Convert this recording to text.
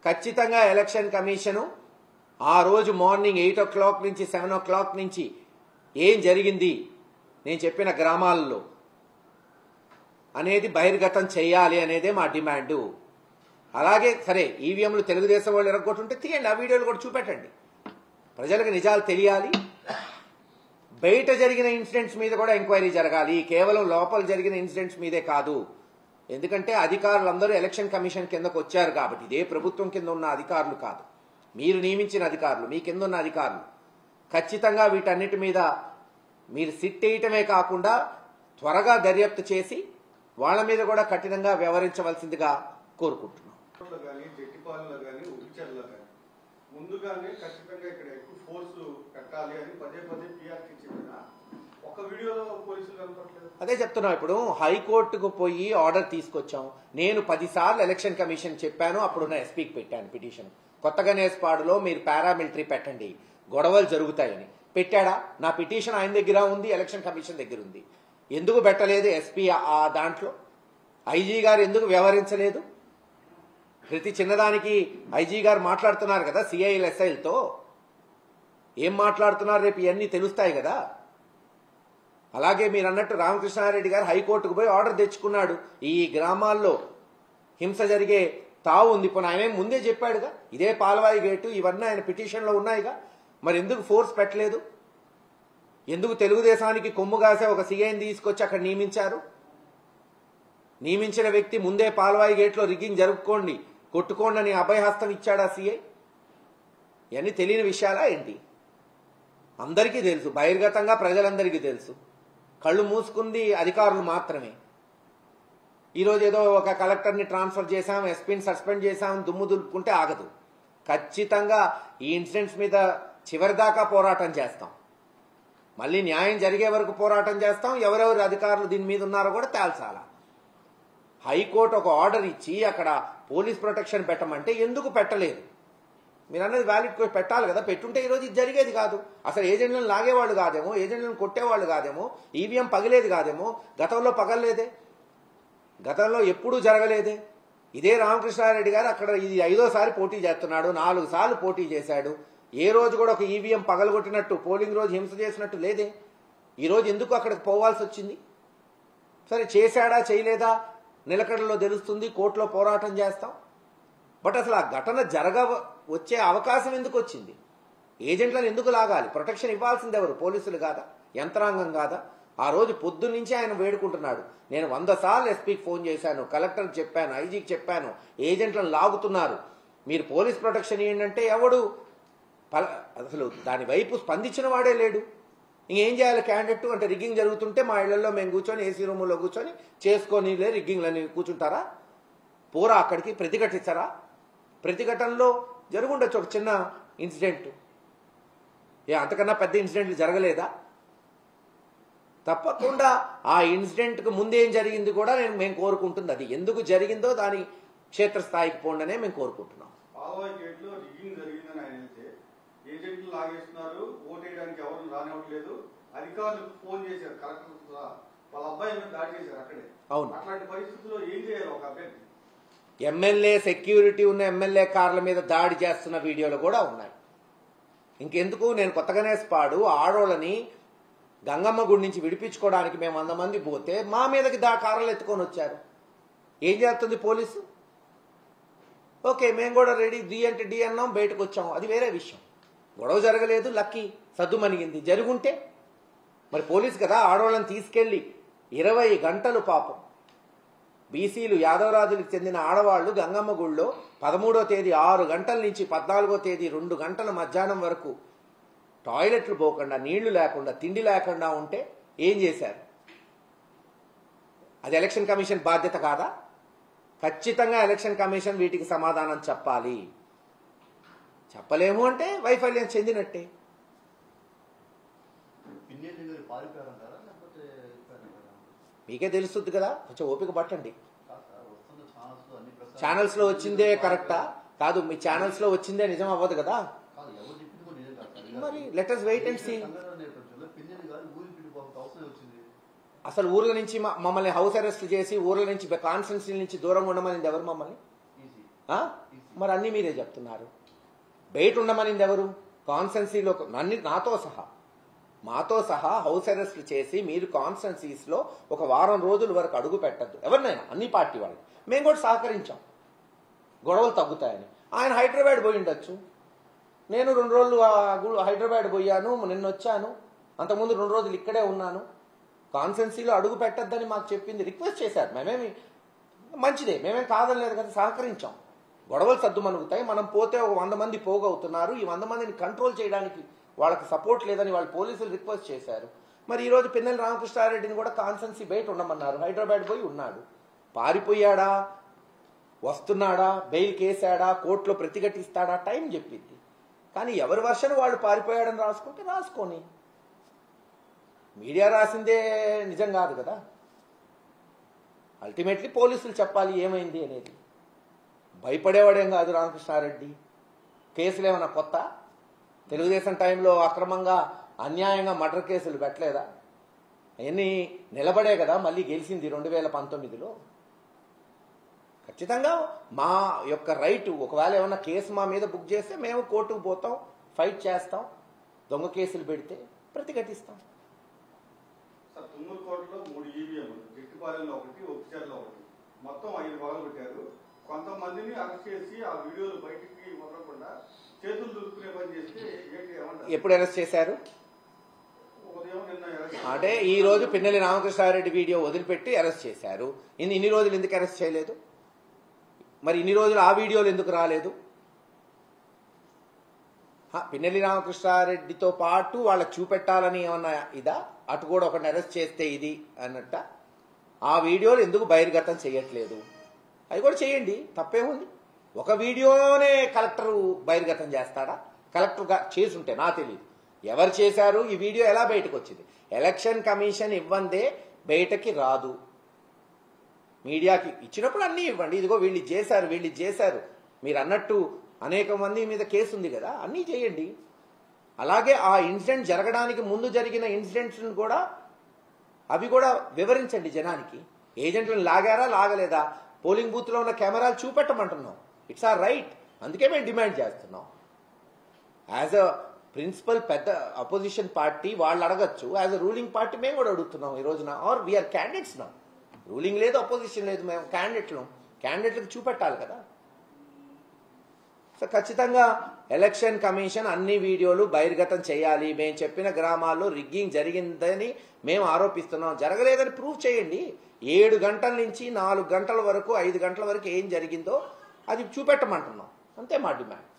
ఖచ్చితంగా election commission ఆ రోజు మార్నింగ్ 8 o'clock నుంచి 7 o'clock నుంచి ఏం జరిగింది నేను చెప్పిన గ్రామాల్లో అనేది బహిర్గతం చేయాలి అనేదే మా డిమాండు. అలాగే సరే ఈవీఎంలు తెలుగుదేశం వాళ్ళు ఎరగొట్టుంటే తీయండి, ఆ వీడియోలు కూడా చూపెట్టండి, ప్రజలకు నిజాలు తెలియాలి. బయట జరిగిన ఇన్సిడెంట్స్ మీద కూడా ఎంక్వైరీ జరగాలి, కేవలం లోపల జరిగిన ఇన్సిడెంట్స్ మీదే కాదు. ఎందుకంటే అధికారులందరూ ఎలక్షన్ కమిషన్ కిందకు వచ్చారు కాబట్టి, ఇదే ప్రభుత్వం కింద ఉన్న అధికారులు కాదు, మీరు నియమించిన అధికారులు, మీ కింద ఉన్న అధికారులు. ఖచ్చితంగా వీటన్నిటి మీద మీరు సిట్ వేయటమే కాకుండా త్వరగా దర్యాప్తు చేసి వాళ్ళ మీద కూడా కఠినంగా వ్యవహరించవలసిందిగా కోరుకుంటున్నాం. ముందుగానే ఖచ్చితంగా ఇక్కడ ఎక్కువ ఫోర్స్ పెట్టాలి అని పదే పదే పిఆర్టీ చెప్పిన ఒక వీడియోలో పోలీసులు కనపడలేదు. అదే చెప్తున్నాం, ఇప్పుడు హైకోర్టుకు పోయి ఆర్డర్ తీసుకొచ్చాం. నేను 10 సార్లు ఎలక్షన్ కమిషన్ చెప్పాను, అప్పుడున్న ఎస్పీకి పెట్టాను పిటిషన్. కొత్తగనేస్పాడులో మీరు పారామిలిటరీ పెట్టండి, గొడవలు జరుగుతాయని పెట్టాడా? నా పిటిషన్ ఆయన దగ్గర ఉంది, ఎలక్షన్ కమిషన్ దగ్గర ఉంది. ఎందుకు పెట్టలేదు ఎస్పీ? ఆ దాంట్లో ఐజీ గారు ఎందుకు వ్యవహరించలేదు? ప్రతి చిన్నదానికి ఐజీ గారు మాట్లాడుతున్నారు కదా సిఐలు ఎస్ఐలతో. ఏం మాట్లాడుతున్నారు రేపు ఇవన్నీ తెలుస్తాయి కదా. అలాగే మీరు అన్నట్టు రామకృష్ణారెడ్డి గారు హైకోర్టుకు పోయి ఆర్డర్ తెచ్చుకున్నాడు, ఈ గ్రామాల్లో హింస జరిగే తావు ఉంది. ఇప్పుడు ఆయన ముందే చెప్పాడుగా, ఇదే పాలవాయి గేటు ఇవన్నీ ఆయన పిటిషన్లో ఉన్నాయిగా. మరి ఎందుకు ఫోర్స్ పెట్టలేదు? ఎందుకు తెలుగుదేశానికి కొమ్ము కాసే ఒక సీఐని తీసుకొచ్చి అక్కడ నియమించారు? నియమించిన వ్యక్తి ముందే పాలవాయి గేట్లో రిగ్గింగ్ జరుపుకోండి, కొట్టుకోండి అని అభయహస్తం ఇచ్చాడా సీఐ? ఇవన్నీ తెలియని విషయాలా ఏంటి? అందరికీ తెలుసు, బహిర్గతంగా ప్రజలందరికీ తెలుసు. కళ్ళు మూసుకుంది అధికారులు మాత్రమే. ఈరోజు ఏదో ఒక కలెక్టర్ని ట్రాన్స్ఫర్ చేశాం, ఎస్పీని సస్పెండ్ చేశాం, దుమ్ము దులుపుకుంటే ఆగదు. ఖచ్చితంగా ఈ ఇన్సిడెంట్స్ మీద చివరిదాకా పోరాటం చేస్తాం. మళ్ళీ న్యాయం జరిగే వరకు పోరాటం చేస్తాం. ఎవరెవరు అధికారులు దీని మీద ఉన్నారో కూడా తేల్చాలా. హైకోర్టు ఒక ఆర్డర్ ఇచ్చి అక్కడ పోలీస్ ప్రొటెక్షన్ పెట్టమంటే ఎందుకు పెట్టలేదు? మీరు అన్నది వ్యాలిడ్ పెట్టాలి కదా. పెట్టుంటే ఈరోజు ఇది జరిగేది కాదు. అసలు ఏజెంట్లను లాగేవాళ్ళు కాదేమో, ఏజెంట్లను కొట్టేవాళ్ళు కాదేమో, ఈవీఎం పగిలేది కాదేమో. గతంలో పగలలేదే, గతంలో ఎప్పుడూ జరగలేదే. ఇదే రామకృష్ణారెడ్డి గారు అక్కడ ఇది 5వ సారి పోటీ చేస్తున్నాడు, 4 సార్లు పోటీ చేశాడు. ఏ రోజు కూడా ఒక ఈవీఎం పగలగొట్టినట్టు, పోలింగ్ రోజు హింస చేసినట్టు లేదే. ఈరోజు ఎందుకు అక్కడికి పోవాల్సి వచ్చింది? సరే చేశాడా చేయలేదా నిలకడలో తెలుస్తుంది, కోర్టులో పోరాటం చేస్తాం. బట్ అసలు ఆ ఘటన వచ్చే అవకాశం ఎందుకు వచ్చింది? ఏజెంట్లను ఎందుకు లాగాలి? ప్రొటెక్షన్ ఇవ్వాల్సింది ఎవరు? పోలీసులు కాదా? యంత్రాంగం కాదా? ఆ రోజు పొద్దున్నుంచి ఆయన వేడుకుంటున్నాడు, నేను 100 సార్లు ఎస్పీకి ఫోన్ చేశాను, కలెక్టర్కి చెప్పాను, ఐజీకి చెప్పాను, ఏజెంట్లను లాగుతున్నారు, మీరు పోలీస్ ప్రొటెక్షన్ ఏంటంటే ఎవడు అసలు దాని వైపు స్పందించిన వాడే లేడు. ఇంకేం చేయాలి క్యాండిడేట్ అంటే? రిగ్గింగ్ జరుగుతుంటే మా ఇళ్లలో మేము కూర్చొని ఏసీ రూముల్లో కూర్చొని చేసుకొని రిగ్గింగ్లని కూర్చుంటారా? పోరా అక్కడికి, ప్రతిఘటిస్తారా? ప్రతిఘటనలో జరుగుండొచ్చు ఒక చిన్న ఇన్సిడెంట్, అంతకన్నా పెద్ద ఇన్సిడెంట్లు జరగలేదా? తప్పకుండా ఆ ఇన్సిడెంట్కు ముందేం జరిగింది కూడా మేము కోరుకుంటుంది. అది ఎందుకు జరిగిందో దాని క్షేత్రస్థాయికి పోండనే మేము కోరుకుంటున్నాం. ఏజెంట్లు లాగేస్తున్నారు, ఓటేయడానికి ఎవరు రానివ్వట్లేదు, అధికారులకు ఫోన్ చేశారు, కలెక్టర్ వాళ్ళ అబ్బాయి మీద దాడి చేశారు అక్కడే. అవును, అట్లాంటి పరిస్థితుల్లో ఏం చేయాలి ఒక అభ్యర్థి? ఎమ్మెల్యే సెక్యూరిటీ ఉన్న ఎమ్మెల్యే కార్ల మీద దాడి చేస్తున్న వీడియోలు కూడా ఉన్నాయి. ఇంకెందుకు, నేను కొత్తగనేస్పాడు ఆడోళ్ళని గంగమ్మ గుడి నుంచి విడిపించుకోవడానికి మేము 100 మంది పోతే మా మీదకి కార్లు ఎత్తుకొని వచ్చారు. ఏం చేస్తుంది పోలీసు? ఓకే మేము కూడా రెడీ, డి అంటే డి అన్నాం, బయటకు వచ్చాము, అది వేరే విషయం. గొడవ జరగలేదు, లక్కీ సద్దుమణిగింది. జరుగుంటే మరి పోలీసు కదా ఆడవాళ్ళని తీసుకెళ్లి 20 గంటలు పాపం బీసీలు యాదవరాజులకు చెందిన ఆడవాళ్లు గంగమ్మ గుళ్ళో 13వ తేదీ 6 గంటల నుంచి 14వ తేదీ 2 గంటల మధ్యాహ్నం వరకు టాయిలెట్లు పోకుండా, నీళ్లు లేకుండా, తిండి లేకుండా ఉంటే ఏం చేశారు? అది ఎలక్షన్ కమిషన్ బాధ్యత కాదా? ఖచ్చితంగా ఎలక్షన్ కమిషన్ వీటికి సమాధానం చెప్పాలి. చెప్పలేము అంటే వైఫల్యం చెందినట్టే. మీకే తెలుస్తుంది కదా, కొంచెం ఓపిక పట్టండి. ఛానల్స్ లో వచ్చిందే కరెక్టా కాదు? మీ ఛానల్స్ లో వచ్చిందే నిజం అవ్వదు కదా. మరి let us wait and see. అసలు ఊర్ల నుంచి మమ్మల్ని హౌస్ అరెస్ట్ చేసి ఊర్ల నుంచి కాన్స్టిట్యున్సీ నుంచి దూరంగా ఉండమని ఎవరు మమ్మల్ని? మరి అన్నీ మీరే చెప్తున్నారు. బయట ఉండమనింది ఎవరు? కాన్స్టెన్సీలో మాతో సహా హౌస్ అరెస్ట్ చేసి మీరు కాన్స్టెన్సీస్లో ఒక వారం రోజుల వరకు అడుగు పెట్టద్దు ఎవరినైనా, అన్ని పార్టీ వాళ్ళు. మేము కూడా సహకరించాం గొడవలు తగ్గుతాయని. ఆయన హైదరాబాద్ పోయి ఉండొచ్చు, నేను 2 రోజులు హైదరాబాద్ పోయాను, నిన్న వచ్చాను, అంతకుముందు 2 రోజులు ఇక్కడే ఉన్నాను, కాన్స్టెన్సీలో అడుగు పెట్టద్దని మాకు చెప్పింది, రిక్వెస్ట్ చేశారు. మేమేమి మంచిదే, మేమేం కాదనలేదు కదా, సహకరించాం. గొడవలు సర్దుమనుగుతాయి, మనం పోతే ఒక 100 మంది పోగవుతున్నారు, ఈ 100 మందిని కంట్రోల్ చేయడానికి వాళ్ళకి సపోర్ట్ లేదని వాళ్ళు పోలీసులు రిక్వెస్ట్ చేశారు. మరి ఈరోజు పిన్నెల్లి రామకృష్ణారెడ్డిని కూడా కాన్స్టెన్సీ బయట ఉండమన్నారు, హైదరాబాద్ పోయి ఉన్నాడు. పారిపోయాడా, వస్తున్నాడా, బెయిల్ కేసాడా, కోర్టులో ప్రతిఘటిస్తాడా, టైం చెప్పింది. కానీ ఎవరి వర్షన్ వాళ్ళు పారిపోయాడని రాసుకుంటే రాసుకొని, మీడియా రాసిందే నిజం కాదు కదా. అల్టిమేట్లీ పోలీసులు చెప్పాలి ఏమైంది అనేది. భయపడేవాడేం కాదు రామకృష్ణారెడ్డి. కేసులు ఏమైనా కొత్త? తెలుగుదేశం టైంలో అక్రమంగా అన్యాయంగా మర్డర్ కేసులు పెట్టలేదా? అవన్నీ నిలబడే కదా మళ్ళీ గెలిచింది 2019లో. ఖచ్చితంగా మా యొక్క రైట్, ఒకవేళ ఏమన్నా కేసు మా మీద బుక్ చేస్తే మేము కోర్టుకు పోతాం, ఫైట్ చేస్తాం, దొంగ కేసులు పెడితే ప్రతిఘటిస్తాం. సార్, తుమ్మూరు కోర్టులో 3 ఈవీఎంలు, జిట్టుపాలెంలో 1, ఒప్పిచర్లో 1, మొత్తం 5 భాగాలు పెట్టారు. కొంతమందిని అరెస్ట్ చేసి ఆ వీడియోలు బయటికి వదలకుండా చేతులు దులుపుకునే పని చేస్తే ఏంటి ఏమంటారు? ఎప్పుడు అరెస్ట్ చేశారు? ఉదయం నిన్న అరెస్ట్. అంటే ఈ రోజు పిన్నెల్లి రామకృష్ణారెడ్డి వీడియో వదిలిపెట్టి అరెస్ట్ చేశారు. ఇన్ని రోజులు ఎందుకు అరెస్ట్ చేయలేదు? మరి ఇన్ని రోజులు ఆ వీడియోలు ఎందుకు రాలేదు? పిన్నెల్లి రామకృష్ణారెడ్డితో పాటు వాళ్ళకి చూపెట్టాలని ఏమన్నా ఇదా? అటు కూడా ఒకరిని అరెస్ట్ చేస్తే ఇది అన్నట్ట. ఆ వీడియోలు ఎందుకు బహిర్గతం చేయట్లేదు? అవి కూడా చేయండి, తప్పేముంది. ఒక వీడియోనే కలెక్టర్ బహిర్గతం చేస్తాడా? కలెక్టర్ చేసుంటే నా తెలియదు ఎవరు చేశారు. ఈ వీడియో ఎలా బయటకు వచ్చింది? ఎలక్షన్ కమిషన్ ఇవ్వందే బయటకి రాదు. మీడియాకి ఇచ్చినప్పుడు అన్నీ ఇవ్వండి, ఇదిగో వీళ్ళు చేశారు మీరు అన్నట్టు అనేక మంది మీద కేసు ఉంది కదా, అన్నీ చేయండి. అలాగే ఆ ఇన్సిడెంట్ జరగడానికి ముందు జరిగిన ఇన్సిడెంట్స్ కూడా అవి కూడా వివరించండి జనానికి. ఏజెంట్లను లాగారా లాగలేదా, పోలింగ్ బూత్ లో ఉన్న కెమెరాలు చూపెట్టమంటున్నాం. ఇట్స్ ఆర్ రైట్, అందుకే మేము డిమాండ్ చేస్తున్నాం. యాజ్ అ ప్రిన్సిపల్ పెద్ద అపోజిషన్ పార్టీ వాళ్ళు అడగచ్చు, యాజ్ అ రూలింగ్ పార్టీ మేము కూడా అడుగుతున్నాం ఈ రోజున. ఆర్ వీఆర్ క్యాండిడేట్స్ నా, రూలింగ్ లేదు అపోజిషన్ లేదు, మేము క్యాండిడేట్లకు చూపెట్టాలి కదా. సో ఖచ్చితంగా ఎలక్షన్ కమిషన్ అన్ని వీడియోలు బహిర్గతం చేయాలి. మేము చెప్పిన గ్రామాల్లో రిగ్గింగ్ జరిగిందని మేము ఆరోపిస్తున్నాం, జరగలేదని ప్రూవ్ చేయండి. 7 గంటల నుంచి 4 గంటల వరకు 5 గంటల వరకు ఏం జరిగిందో అది చూపెట్టమంటున్నాం, అంతే మా డిమాండ్.